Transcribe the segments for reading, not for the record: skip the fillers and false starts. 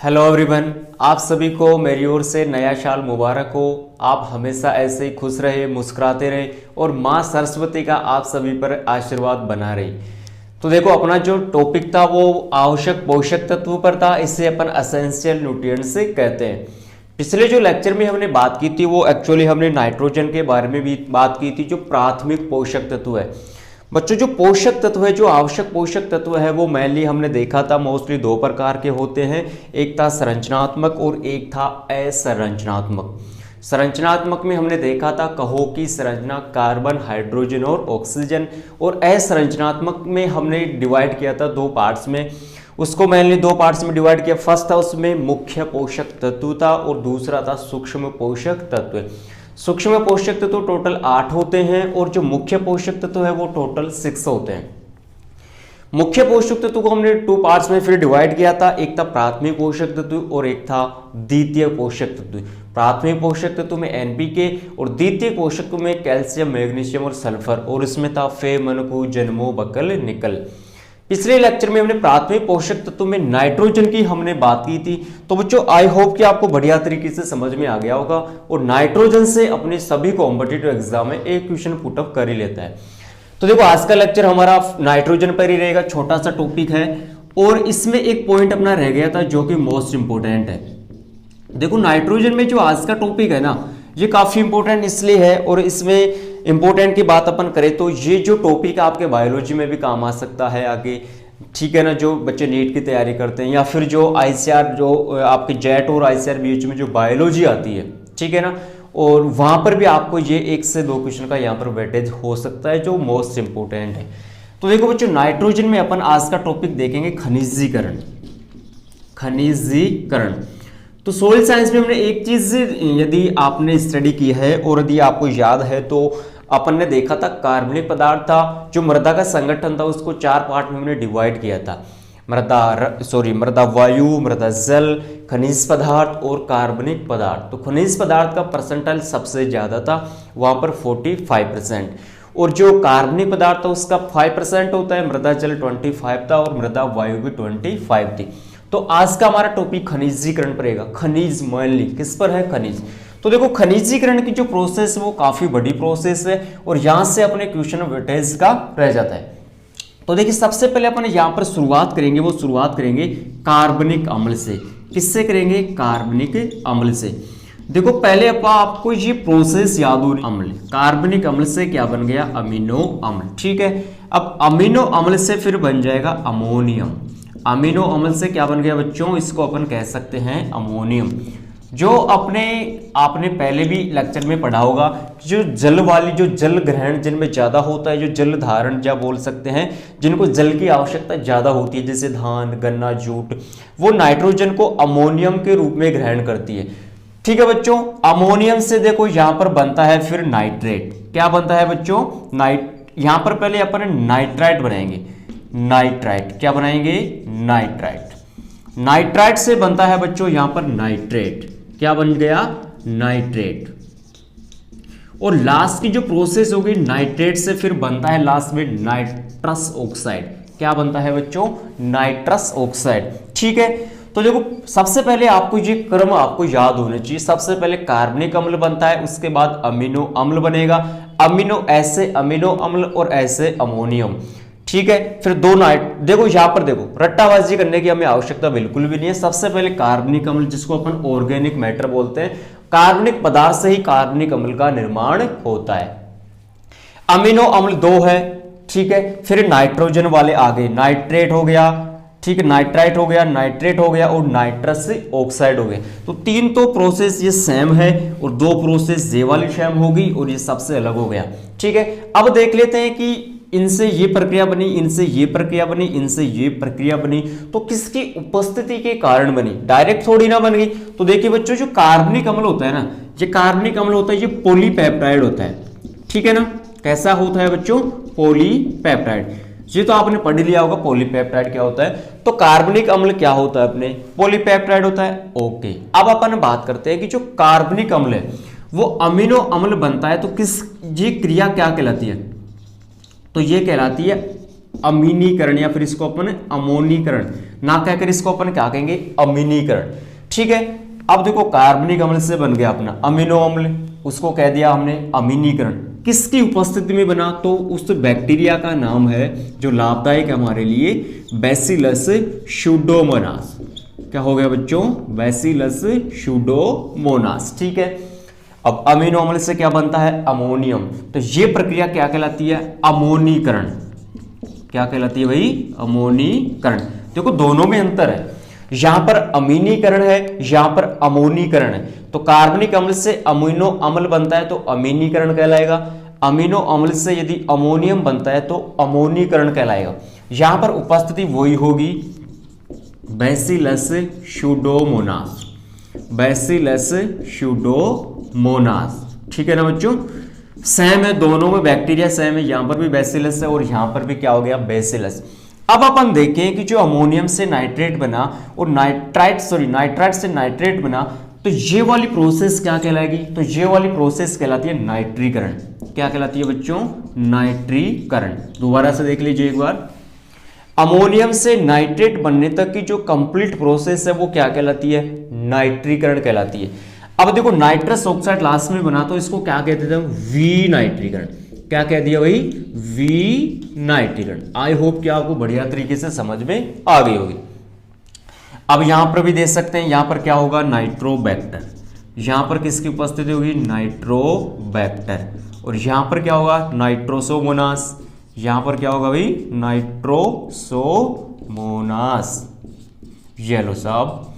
Hello everyone, आप सभी को मेरी ओर से नया साल मुबारक हो। आप हमेशा ऐसे ही खुश रहे, मुस्कुराते रहे और माँ सरस्वती का आप सभी पर आशीर्वाद बना रही। तो देखो, अपना जो टॉपिक था वो आवश्यक पोषक तत्व पर था। इसे अपन एसेंशियल न्यूट्रिएंट्स से कहते हैं। पिछले जो लेक्चर में हमने बात की थी वो एक्चुअली हमने नाइट्रोजन के बारे में भी बात की थी, जो प्राथमिक पोषक तत्व है। बच्चों, जो पोषक तत्व है, जो आवश्यक पोषक तत्व है, वो मेनली हमने देखा था मोस्टली दो प्रकार के होते हैं। एक था संरचनात्मक और एक था असंरचनात्मक। संरचनात्मक में हमने देखा था कहो की संरचना कार्बन, हाइड्रोजन और ऑक्सीजन, और असंरचनात्मक में हमने डिवाइड किया था दो पार्ट्स में। उसको मेनली दो पार्ट्स में डिवाइड किया। फर्स्ट था उसमें मुख्य पोषक तत्व था और दूसरा था सूक्ष्म पोषक तत्व। सूक्ष्म पोषक तत्व टोटल 8 होते हैं और जो मुख्य पोषक तत्व है वो टोटल 6 होते हैं। मुख्य पोषक तत्व को हमने 2 पार्ट्स में फिर डिवाइड किया था। एक था प्राथमिक पोषक तत्व और एक था द्वितीय पोषक तत्व। प्राथमिक पोषक तत्व में एनपीके और द्वितीय पोषक तत्व में कैल्शियम, मैग्नीशियम और सल्फर, और इसमें था फे, मनकू, जन्मो, बकल, निकल। पिछले लेक्चर में हमने प्राथमिक पोषक तत्व में नाइट्रोजन की हमने बात की थी। तो बच्चों, आई होप कि आपको बढ़िया तरीके से समझ में आ गया होगा, और नाइट्रोजन से अपने सभी कॉम्पिटिटिव एग्जाम में एक क्वेश्चन पुटअप कर ही लेता है। तो देखो, आज का लेक्चर हमारा नाइट्रोजन पर ही रहेगा। छोटा सा टॉपिक है और इसमें एक पॉइंट अपना रह गया था जो कि मोस्ट इंपोर्टेंट है। देखो, नाइट्रोजन में जो आज का टॉपिक है ना, ये काफी इंपॉर्टेंट इसलिए है, और इसमें इंपॉर्टेंट की बात अपन करें तो ये जो टॉपिक आपके बायोलॉजी में भी काम आ सकता है आगे, ठीक है ना। जो बच्चे नीट की तैयारी करते हैं या फिर जो आईसीआर, जो आपके जेट और आईसीआर बीच में जो बायोलॉजी आती है, ठीक है ना, और वहां पर भी आपको ये 1 से 2 क्वेश्चन का यहाँ पर वेटेज हो सकता है, जो मोस्ट इंपोर्टेंट है। तो देखो बच्चों, नाइट्रोजन में अपन आज का टॉपिक देखेंगे खनिजीकरण। खनिजीकरण तो सोइल साइंस में हमने एक चीज यदि आपने स्टडी की है और यदि आपको याद है तो अपन ने देखा था कार्बनिक पदार्थ था। जो मृदा का संगठन था उसको 4 पार्ट में हमने डिवाइड किया था। मृदा वायु, मृदा जल, खनिज पदार्थ और कार्बनिक पदार्थ। तो खनिज पदार्थ का परसेंटाइल सबसे ज्यादा था, वहां पर 45%, और जो कार्बनिक पदार्थ था उसका 5% होता है। मृदा जल 25 था और मृदा वायु भी 25 थी। तो आज का हमारा टॉपिक खनिजीकरण पर रहेगा। खनिज मेनली किस पर है? खनिज। तो देखो, खनिजीकरण की जो प्रोसेस है वो काफी बड़ी प्रोसेस है और यहां से अपने क्वेश्चन वेटेज का रह जाता है। तो देखिए, सबसे पहले अपन यहां पर शुरुआत करेंगे, वो शुरुआत करेंगे कार्बनिक अम्ल से। किससे करेंगे? कार्बनिक अम्ल से। देखो, पहले आपको ये प्रोसेस याद हो। अम्ल, कार्बनिक अम्ल से क्या बन गया? अमीनो अम्ल, ठीक है। अब अमीनो अम्ल से फिर बन जाएगा अमोनियम। अमीनो अम्ल से क्या बन गया बच्चों? इसको अपन कह सकते हैं अमोनियम। जो आपने पहले भी लेक्चर में पढ़ा होगा, जो जल वाली, जो जल ग्रहण जिनमें ज्यादा होता है, जो जल धारण या बोल सकते हैं, जिनको जल की आवश्यकता ज्यादा होती है, जैसे धान, गन्ना, जूट, वो नाइट्रोजन को अमोनियम के रूप में ग्रहण करती है, ठीक है बच्चों। अमोनियम से देखो यहां पर बनता है फिर नाइट्रेट। क्या बनता है बच्चों? यहां पर पहले अपन नाइट्राइट बनाएंगे। नाइट्राइट क्या बनाएंगे? नाइट्राइट। नाइट्राइट से बनता है बच्चों यहां पर नाइट्रेट। क्या बन गया? नाइट्रेट। और लास्ट की जो प्रोसेस होगी, नाइट्रेट से फिर बनता है लास्ट में नाइट्रस ऑक्साइड। क्या बनता है बच्चों? नाइट्रस ऑक्साइड, ठीक है। तो देखो, सबसे पहले आपको ये क्रम आपको याद होना चाहिए। सबसे पहले कार्बनिक अम्ल बनता है, उसके बाद अमीनो अम्ल बनेगा, अमीनो ऐसे अमीनो अम्ल और ऐसे अमोनियम, ठीक है। फिर देखो यहां पर देखो, रट्टाबाजी करने की हमें आवश्यकता बिल्कुल भी नहीं है। सबसे पहले कार्बनिक अम्ल, जिसको अपन ऑर्गेनिक मैटर बोलते हैं, कार्बनिक पदार्थ से ही कार्बनिक अम्ल का निर्माण होता है। अमीनो अम्ल 2 है, ठीक है। फिर नाइट्रोजन वाले आ गए, नाइट्रेट हो गया, ठीक है, नाइट्राइट हो गया, नाइट्रेट हो गया और नाइट्रस ऑक्साइड हो गया। तो 3 तो प्रोसेस ये सेम है और 2 प्रोसेस ये वाली सेम होगी और ये सबसे अलग हो गया, ठीक है। अब देख लेते हैं कि इनसे ये प्रक्रिया बनी, इनसे ये प्रक्रिया बनी, इनसे ये प्रक्रिया बनी, तो किसकी उपस्थिति के कारण बनी? डायरेक्ट थोड़ी ना बन गई। तो देखिए बच्चों, जो कार्बनिक अम्ल होता है ना, ये कार्बनिक अम्ल होता है, ये पॉलीपेप्टाइड होता है, ठीक है ना। कैसा होता है बच्चों? पॉलीपेप्टाइड। ये तो आपने पढ़ लिया होगा पॉलीपेप्टाइड क्या होता है। तो कार्बनिक अम्ल क्या होता है? अपने पॉलीपेप्टाइड होता है, ओके। अब अपन बात करते हैं कि जो कार्बनिक अम्ल है वो अमीनो अम्ल बनता है, तो किस ये क्रिया क्या कहलाती है? तो ये कहलाती है अमीनीकरण, या फिर इसको अपन अमोनीकरण ना कहकर इसको अपन क्या कहेंगे, अमीनीकरण। ठीक है, अब देखो कार्बनिक अम्ल से बन गया अपना अमीनो अम्ल, उसको कह दिया हमने अमीनीकरण। किसकी उपस्थिति में बना, तो उस बैक्टीरिया का नाम है जो लाभदायक है हमारे लिए, बैसिलस स्यूडोमोनास। क्या हो गया बच्चों, बैसिलस स्यूडोमोनास। ठीक है, अब अमीनो अम्ल से क्या बनता है, अमोनियम। तो ये प्रक्रिया क्या कहलाती है, अमोनीकरण। क्या कहलाती है भाई, अमोनीकरण। देखो दोनों में अंतर है, यहां पर अमीनीकरण है, यहां पर अमोनीकरण है। तो कार्बनिक अम्ल से अमीनो अम्ल बनता है तो अमीनीकरण कहलाएगा, अमीनो अम्ल से यदि अमोनियम बनता है तो अमोनीकरण कहलाएगा। यहां पर उपस्थिति वही होगी, बैसिलस स्यूडोमोनास, बैसिलस स्यूडोमोनास। ठीक है ना बच्चों, सेम है, दोनों में बैक्टीरिया सेम है, यहां पर भी बैसिलस है और यहां पर भी क्या हो गया, बैसिलस। अब अपन देखें कि जो अमोनियम से नाइट्रेट बना और नाइट्राइट से नाइट्रेट बना, तो ये वाली प्रोसेस क्या कहलाएगी, तो ये वाली प्रोसेस कहलाती है नाइट्रीकरण। क्या कहलाती है बच्चों, नाइट्रीकरण। दोबारा से देख लीजिए एक बार, अमोनियम से नाइट्रेट बनने तक की जो कंप्लीट प्रोसेस है वो क्या कहलाती है, नाइट्रीकरण कहलाती है। अब देखो नाइट्रस ऑक्साइड लास्ट में बना तो इसको क्या कहते थे, वी नाइट्रीकरण। क्या कह दिया भाई, वी नाइट्रीकरण। आई होप कि आपको बढ़िया तरीके से समझ में आ गई होगी। अब यहां पर भी देख सकते हैं, यहां पर क्या होगा, नाइट्रोबैक्टर। यहां पर किसकी उपस्थिति होगी, नाइट्रोबैक्टर। और यहां पर क्या होगा, नाइट्रोसोमोनास। यहां पर क्या होगा भाई, नाइट्रोसोमोनास। ये लो साहब,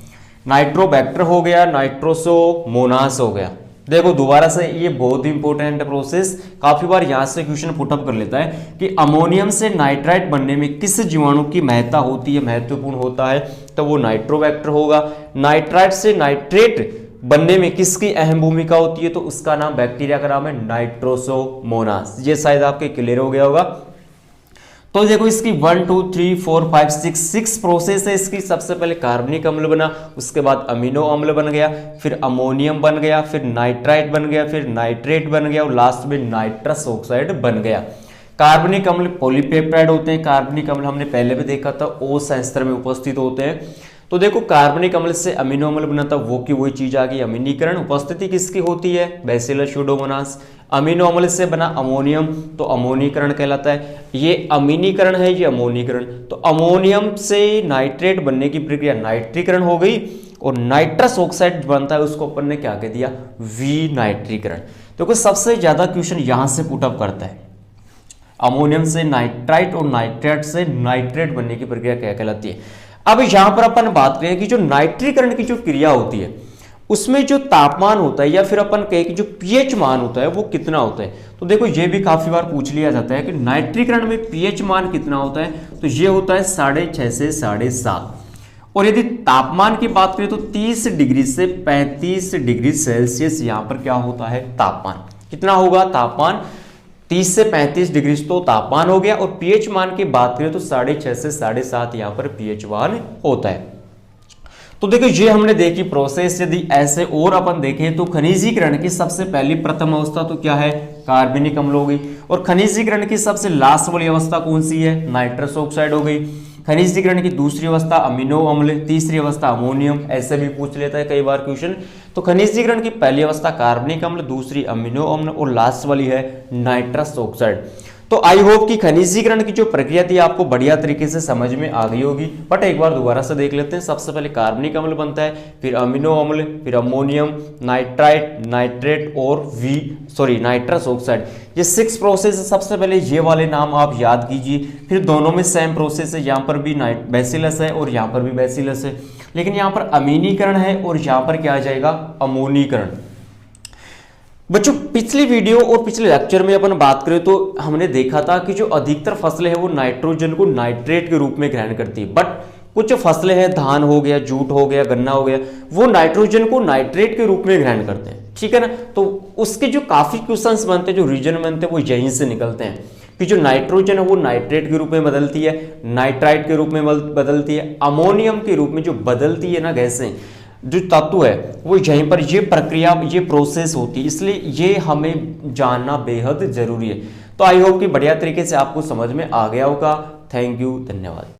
नाइट्रोबैक्टर हो गया, नाइट्रोसोमोनास हो गया। देखो दोबारा से, ये बहुत ही इंपॉर्टेंट प्रोसेस, काफी बार यहां से क्वेश्चन पुटअप कर लेता है कि अमोनियम से नाइट्राइट बनने में किस जीवाणु की महत्ता होती है, महत्वपूर्ण होता है, तो वो नाइट्रोबैक्टर होगा। नाइट्राइट से नाइट्रेट बनने में किसकी अहम भूमिका होती है, तो उसका नाम, बैक्टीरिया का नाम है नाइट्रोसोमोनास। ये शायद आपके क्लियर हो गया होगा। तो देखो इसकी 1 2 3 4 5 6 प्रोसेस है इसकी। सबसे पहले कार्बनिक अम्ल बना, उसके बाद अमीनो अम्ल बन गया, फिर अमोनियम बन गया, फिर नाइट्राइट बन गया, फिर नाइट्रेट बन गया और लास्ट में नाइट्रस ऑक्साइड बन गया। कार्बनिक अम्ल पॉलीपेप्टाइड होते हैं। कार्बनिक अम्ल हमने पहले भी देखा था, ओ संस्तर में उपस्थित होते हैं। तो देखो कार्बनिक अम्ल से अमीनो अम्ल बना था, वो की वही चीज आ गई, अमीनीकरण। उपस्थिति किसकी होती है, बैसिलस स्यूडोमोनास। अमीनो अम्ल से बना अमोनियम तो अमोनीकरण कहलाता है। ये अमीनीकरण है, ये अमोनीकरण। तो अमोनियम से नाइट्रेट बनने की प्रक्रिया नाइट्रीकरण हो गई और नाइट्रस ऑक्साइड बनता है, उसको अपन ने क्या कह दिया, वी नाइट्रीकरण। तो सबसे ज्यादा क्वेश्चन यहां से पुटअप करता है, अमोनियम से नाइट्राइट और नाइट्रेट से नाइट्रेट बनने की प्रक्रिया क्या कहलाती है। अब यहां पर अपन बात करें कि जो नाइट्रीकरण की जो क्रिया होती है उसमें जो तापमान होता है, या फिर अपन कहें कि जो पीएच मान होता है वो कितना होता है। तो देखो ये भी काफी बार पूछ लिया जाता है कि नाइट्रीकरण में पीएच मान कितना होता है, तो ये होता है 6.5 से 7.5। और यदि तापमान की बात करें तो 30 डिग्री से 35 डिग्री सेल्सियस यहां पर क्या होता है, तापमान कितना होगा, तापमान 30 से 35 डिग्री तो तापमान हो गया। और पीएच मान की बात करें तो 6.5 से 7.5 यहां पर पीएच मान होता है। तो देखो ये हमने देखी प्रोसेस। यदि ऐसे और अपन देखें तो खनिजीकरण की सबसे पहली प्रथम अवस्था तो क्या है, कार्बनिक अम्ल हो गई। और खनिजीकरण की सबसे लास्ट वाली अवस्था कौन सी है, नाइट्रस ऑक्साइड हो गई। खनिजीकरण की दूसरी अवस्था अमीनो अम्ल, तीसरी अवस्था अमोनियम, ऐसे भी पूछ लेता है कई बार क्वेश्चन। तो खनिजीकरण की पहली अवस्था कार्बनिक अम्ल, दूसरी अमीनो अम्ल और लास्ट वाली है नाइट्रस ऑक्साइड। तो आई होप कि खनिजीकरण की जो प्रक्रिया थी आपको बढ़िया तरीके से समझ में आ गई होगी। बट एक बार दोबारा से देख लेते हैं। सबसे पहले कार्बनिक अम्ल बनता है, फिर अमीनो अम्ल, फिर अमोनियम, नाइट्राइट, नाइट्रेट और नाइट्रस ऑक्साइड। ये 6 प्रोसेस है। सबसे पहले ये वाले नाम आप याद कीजिए। फिर दोनों में सेम प्रोसेस है, यहाँ पर भी बैसिलस है और यहाँ पर भी बैसिलस है, लेकिन यहाँ पर अमीनीकरण है और यहाँ पर क्या आ जाएगा, अमोनीकरण। बच्चों पिछली वीडियो और पिछले लेक्चर में अपन बात करें तो हमने देखा था कि जो अधिकतर फसलें हैं वो नाइट्रोजन को नाइट्रेट के रूप में ग्रहण करती है। बट कुछ फसलें हैं, धान हो गया, जूट हो गया, गन्ना हो गया, वो नाइट्रोजन को नाइट्रेट के रूप में ग्रहण करते हैं। ठीक है ना। तो उसके जो काफी क्वेश्चंस बनते हैं, जो रीजन बनते हैं, वो यहीं से निकलते हैं कि जो नाइट्रोजन है वो नाइट्रेट के रूप में बदलती है, नाइट्राइट के रूप में बदलती है, अमोनियम के रूप में जो बदलती है ना गैसें, जो तत्व है वो यहीं पर ये प्रक्रिया, ये प्रोसेस होती है। इसलिए ये हमें जानना बेहद जरूरी है। तो आई होप कि बढ़िया तरीके से आपको समझ में आ गया होगा। थैंक यू, धन्यवाद।